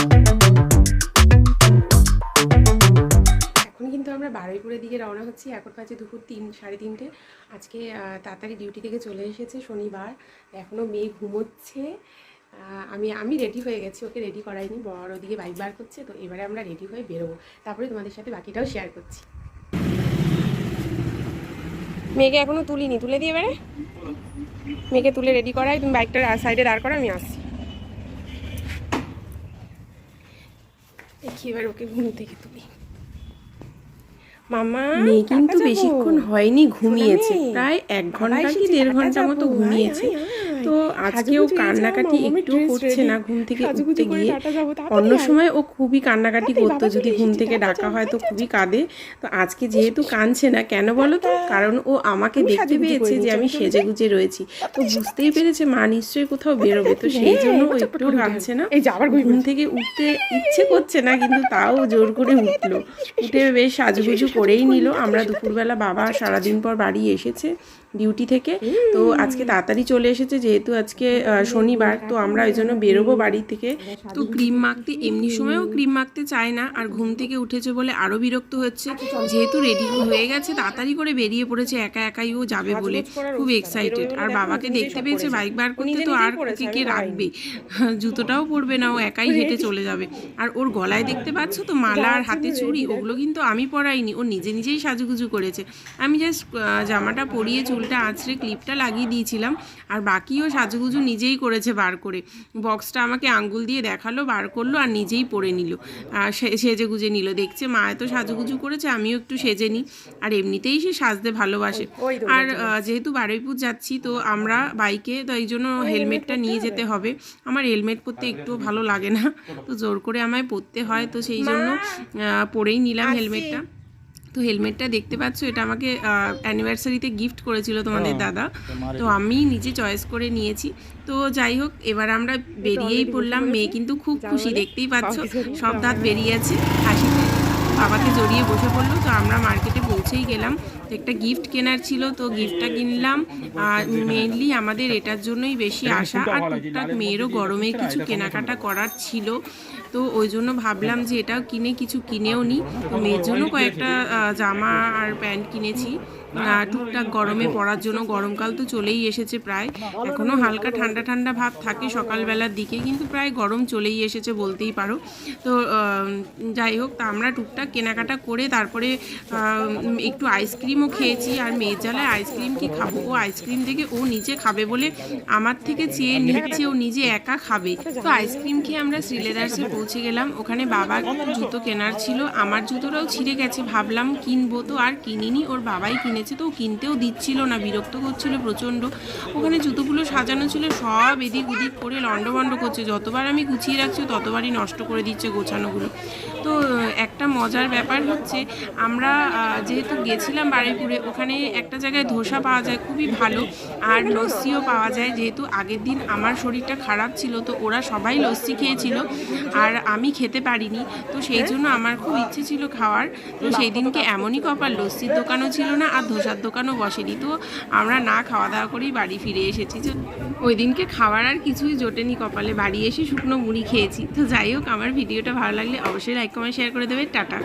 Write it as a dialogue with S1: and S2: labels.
S1: এখন কিন্তু আমরা বারুইপুরের দিকে রওনা হচ্ছি। এখন বাজে দুপুর 3-3:30। আজকে তাড়াতাড়ি ডিউটি থেকে চলে এসেছে, শনিবার। এখনও মেয়ে ঘুমোচ্ছে। আমি রেডি হয়ে গেছি, ওকে রেডি করাইনি, বড় ওদিকে বাইক বার করছে। তো এবারে আমরা রেডি হয়ে বেরোবো, তারপরে তোমাদের সাথে বাকিটাও শেয়ার করছি। মেয়েকে এখনও তুলিনি, তুলে দিয়ে এবারে মেয়েকে তুলে রেডি করাই। তুমি বাইকটা সাইডে দাঁড় করো, আমি আসছি। দেখি এবার ওকে ঘুম থেকে তুলি। মামা
S2: মেয়ে কিন্তু বেশিক্ষণ হয়নি ঘুমিয়েছে, প্রায় 1 ঘন্টা কি 1.5 ঘন্টা মতো ঘুমিয়েছে। তো আজকেও কান্নাকাটি একটু করছে না ঘুম থেকে উঠতে গিয়ে। অন্য সময় ও খুবই কান্নাকাটি করতো, যদি ঘুম থেকে ডাকা হয় তো খুবই কাঁদে। তো আজকে যেহেতু কাঁদছে না, কেন বলো তো? কারণ ও আমাকে দেখতে পেয়েছে যে আমি সেজে গুজে রয়েছি, তো বুঝতেই পেরেছে মা নিশ্চয়ই কোথাও বেরোবে, তো সেই জন্য ও একটু কাঁদছে না। ঘুম থেকে উঠতে ইচ্ছে করছে না, কিন্তু তাও জোর করে উঠলো। উঠে বেশ সাজুগুজু করেই নিল। আমরা দুপুরবেলা, বাবা সারাদিন পর বাড়ি এসেছে ডিউটি থেকে, তো আজকে তাড়াতাড়ি চলে এসেছে যেহেতু আজকে শনিবার। তো আমরা ওই জন্য বেরোবো বাড়ি থেকে। তো ক্রিম মাখতে এমনি সময়ও ক্রিম মাখতে চায় না, আর ঘুম থেকে উঠেছে বলে আরও বিরক্ত হচ্ছে। যেহেতু রেডি হয়ে গেছে, তাড়াতাড়ি করে বেরিয়ে পড়েছে, একা একাই ও যাবে বলে খুব এক্সাইটেড। আর বাবাকে দেখতে পেয়েছে বাইক বার করতে, তো আর ওকে কে রাখবে, জুতোটাও পরবে না, ও একাই হেঁটে চলে যাবে। আর ওর গলায় দেখতে পাচ্ছ তো মালা আর হাতে চুড়ি, ওগুলো কিন্তু আমি পরাইনি, ও নিজে নিজেই সাজুগুজু করেছে। আমি জাস্ট জামাটা পরিয়ে চুলটা আঁচড়ে ক্লিপটা লাগিয়ে দিয়েছিলাম, আর বাকিও সাজুগুজু নিজেই করেছে বার করে। বক্সটা আমাকে আঙ্গুল দিয়ে দেখালো, বার করলো, আর নিজেই পরে নিল, সেজে গুজে নিল। দেখছে মা এত সাজুগুজু করেছে, আমিও একটু সেজে নিই। আর এমনিতেই সে সাজতে ভালোবাসে। আর যেহেতু বারুইপুর যাচ্ছি, তো আমরা বাইকে, তো এই জন্য হেলমেটটা নিয়ে যেতে হবে। আমার হেলমেট পরতে একটুও ভালো লাগে না, তো জোর করে আমায় পরতে হয়, তো সেই জন্য পরেই নিলাম হেলমেটটা। তো হেলমেটটা দেখতে পাচ্ছ, এটা আমাকে অ্যানিভার্সারিতে গিফট করেছিল তোমাদের দাদা, তো আমি নিজে চয়েস করে নিয়েছি। তো যাই হোক, এবার আমরা বেরিয়েই পড়লাম। মেয়ে কিন্তু খুব খুশি, দেখতেই পাচ্ছ সব দাঁত বেরিয়েছে হাসিতে, বাবাকে জড়িয়ে বসে পড়লো। তো আমরা মার্কেটে পৌঁছেই গেলাম, তো একটা গিফট কেনার ছিল, তো গিফটটা কিনলাম। আর মেইনলি আমাদের এটার জন্যই বেশি আশা, আর টুকটাক মেয়েরও গরমে কিছু কেনাকাটা করার ছিল, তো ওই জন্য ভাবলাম যে এটাও কিনে কিছু কিনেও নিই। মেয়ের জন্য কয়েকটা জামা আর প্যান্ট কিনেছি টুকটাক গরমে পরার জন্য। গরমকাল তো চলেই এসেছে প্রায়, এখনও হালকা ঠান্ডা ঠান্ডা ভাব থাকে সকালবেলার দিকে, কিন্তু প্রায় গরম চলেই এসেছে বলতেই পারো। তো যাই হোক, তা আমরা টুকটাক কেনাকাটা করে তারপরে একটু আইসক্রিমও খেয়েছি। আর মেয়ের জ্বালায় আইসক্রিম কি খাবো, ও আইসক্রিম থেকে ও নিজে খাবে বলে আমার থেকে চেয়ে নিচ্ছে, ও নিজে একা খাবে। তো আইসক্রিম খেয়ে আমরা শ্রীলেদার্সে পৌঁছে গেলাম। ওখানে বাবার জুতো কেনার ছিল, আমার জুতোটাও ছিঁড়ে গেছে, ভাবলাম কিনবো, তো আর কিনিনি, ওর বাবাই কিনেছে। তো কিনতেও দিচ্ছিল না, বিরক্ত করছিল প্রচণ্ড। ওখানে জুতোগুলো সাজানো ছিল, সব এদিক ওদিক করে লন্ডভন্ড করছে, যতবার আমি গুছিয়ে রাখছি ততবারই নষ্ট করে দিচ্ছে গোছানোগুলো। তো একটা মজার ব্যাপার হচ্ছে, আমরা যেহেতু গেছিলাম বারুইপুরে, ওখানে একটা জায়গায় ধোসা পাওয়া যায় খুবই ভালো, আর লস্যিও পাওয়া যায়। যেহেতু আগের দিন আমার শরীরটা খারাপ ছিল, তো ওরা সবাই লস্যি খেয়েছিল আর আমি খেতে পারিনি, তো সেই জন্য আমার খুব ইচ্ছে ছিল খাওয়ার। তো সেই দিনকে এমনই কপাল, লস্যির দোকানও ছিল না আর ধোসার দোকানও বসেনি, তো আমরা না খাওয়া দাওয়া করেই বাড়ি ফিরে এসেছি। ওই দিনকে খাওয়ার আর কিছুই জোটেনি কপালে, বাড়ি এসে শুকনো মুড়ি খেয়েছি। তো যাই হোক, আমার ভিডিওটা ভালো লাগলে অবশ্যই লাইক কমেন্ট শেয়ার করে দেবে। টাটা।